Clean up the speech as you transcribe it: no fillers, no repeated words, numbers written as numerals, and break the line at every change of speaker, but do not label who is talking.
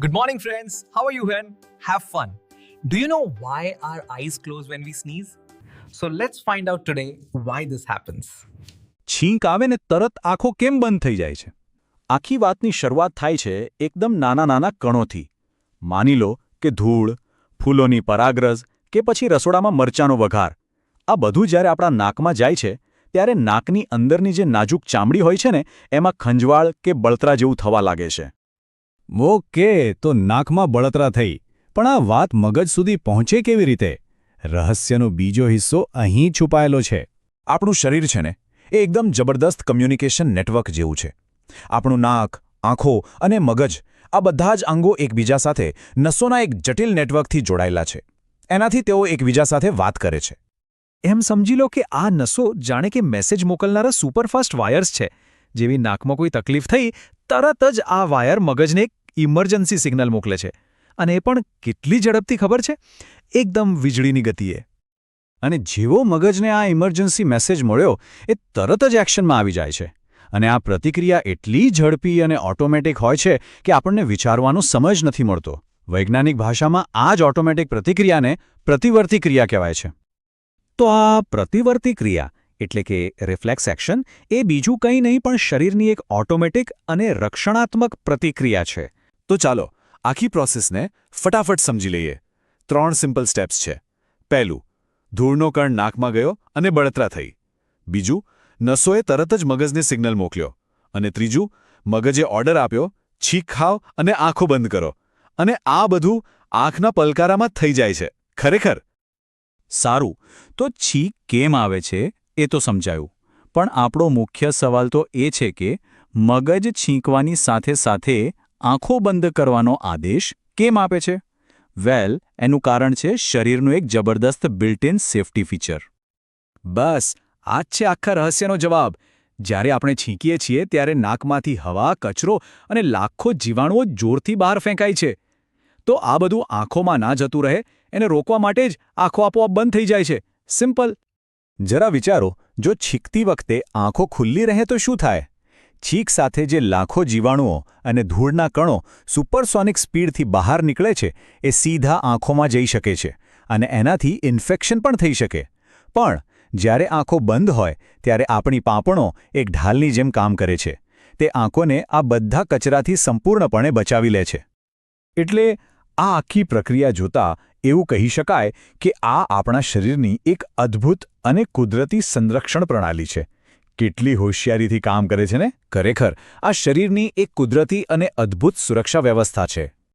Good morning, friends. How are you, Hen? Have fun. Do you know why our eyes close when we sneeze? So let's find out today why this happens.
છીંક આવે ને તરત આંખો કેમ બંધ થઈ જાય છે? આખી વાતની શરૂઆત થાય છે એકદમ નાના નાના કણોથી. માની લો કે ધૂળ, ફૂલોની પરાગરજ કે પછી રસોડામાં મરચાંનો વઘાર. આ બધું જ્યારે આપણા નાકમાં જાય છે ત્યારે નાકની અંદરની જે નાજુક ચામડી હોય છે ને એમાં ખંજવાળ કે બળતરા જેવું થવા લાગે છે. ઓકે, તો નાકમાં બળતરા થઈ, પણ આ વાત મગજ સુધી પહોંચે કેવી રીતે? રહસ્યનો બીજો હિસ્સો અહીં છુપાયેલો છે. આપણું શરીર છે ને એ એકદમ જબરદસ્ત કમ્યુનિકેશન નેટવર્ક જેવું છે. આપણું નાક, આંખો અને મગજ આ બધા જ અંગો એકબીજા સાથે નસોના એક જટિલ નેટવર્કથી જોડાયેલા છે. એનાથી તેઓ એકબીજા સાથે વાત કરે છે. એમ સમજી લો કે આ નસો જાણે કે મેસેજ મોકલનારા સુપરફાસ્ટ વાયર્સ છે. જેવી નાકમાં કોઈ તકલીફ થઈ તરત જ આ વાયર મગજને એક ઇમરજન્સી સિગ્નલ મોકલે છે. અને એ પણ કેટલી ઝડપથી ખબર છે? એકદમ વીજળીની ગતિએ. અને જેવો મગજને આ ઇમરજન્સી મેસેજ મળ્યો એ તરત જ એક્શનમાં આવી જાય છે. અને આ પ્રતિક્રિયા એટલી ઝડપી અને ઓટોમેટિક હોય છે કે આપણને વિચારવાનો સમય જ નથી મળતો. વૈજ્ઞાનિક ભાષામાં આ જ ઓટોમેટિક પ્રતિક્રિયાને પ્રતિવર્તી ક્રિયા કહેવાય છે. તો આ પ્રતિવર્તી ક્રિયા એટલે કે રિફ્લેક્સ એક્શન એ બીજું કંઈ નહીં પણ શરીરની એક ઓટોમેટિક અને રક્ષણાત્મક પ્રતિક્રિયા છે. તો ચાલો આખી પ્રોસેસને ફટાફટ સમજી લઈએ. 3 સિમ્પલ સ્ટેપ્સ છે. પહેલું, ધૂળનો કણ નાકમાં ગયો અને બળતરા થઈ. બીજું, નસોએ તરત જ મગજને સિગ્નલ મોકલ્યો. અને ત્રીજું, મગજે ઓર્ડર આપ્યો, છીંક ખાઓ અને આંખો બંધ કરો. અને આ બધું આંખના પલકારામાં થઈ જાય છે. ખરેખર. સારું, તો છીંક કેમ આવે છે એ તો સમજાયું. પણ આપણો મુખ્ય સવાલ તો એ છે કે મગજ છીંકવાની સાથે સાથે આંખો બંધ કરવાનો આદેશ કેમ આપે છે? વેલ, એનું કારણ છે શરીરનું એક જબરદસ્ત બિલ્ટ-ઇન સેફ્ટી ફીચર. બસ, આ જ છે આખા રહસ્યનો જવાબ. જ્યારે આપણે છીંકીએ છીએ ત્યારે નાકમાંથી હવા, કચરો અને લાખો જીવાણુઓ જોરથી બહાર ફેંકાય છે. તો આ બધું આંખોમાં ના જતું રહે એને રોકવા માટે જ આંખો આપોઆપ બંધ થઈ જાય છે. સિમ્પલ. જરા વિચારો, જો છીંકતી વખતે આંખો ખુલ્લી રહે તો શું થાય? છીંક સાથે જે લાખો જીવાણુઓ અને ધૂળના કણો સુપરસોનિક સ્પીડથી બહાર નીકળે છે એ સીધા આંખોમાં જઈ શકે છે અને એનાથી ઇન્ફેક્શન પણ થઈ શકે. પણ જ્યારે આંખો બંધ હોય ત્યારે આપણી પાંપણો એક ઢાલની જેમ કામ કરે છે. તે આંખોને આ બધા કચરાથી સંપૂર્ણપણે બચાવી લે છે. એટલે આ આખી પ્રક્રિયા જોતા એવું કહી શકાય કે આ આપણા શરીરની એક અદ્ભુત અને કુદરતી સંરક્ષણ પ્રણાલી છે. કેટલી હોશિયારીથી કામ કરે છે ને? ખરેખર, આ શરીરની એક કુદરતી અને અદ્ભુત સુરક્ષા વ્યવસ્થા છે.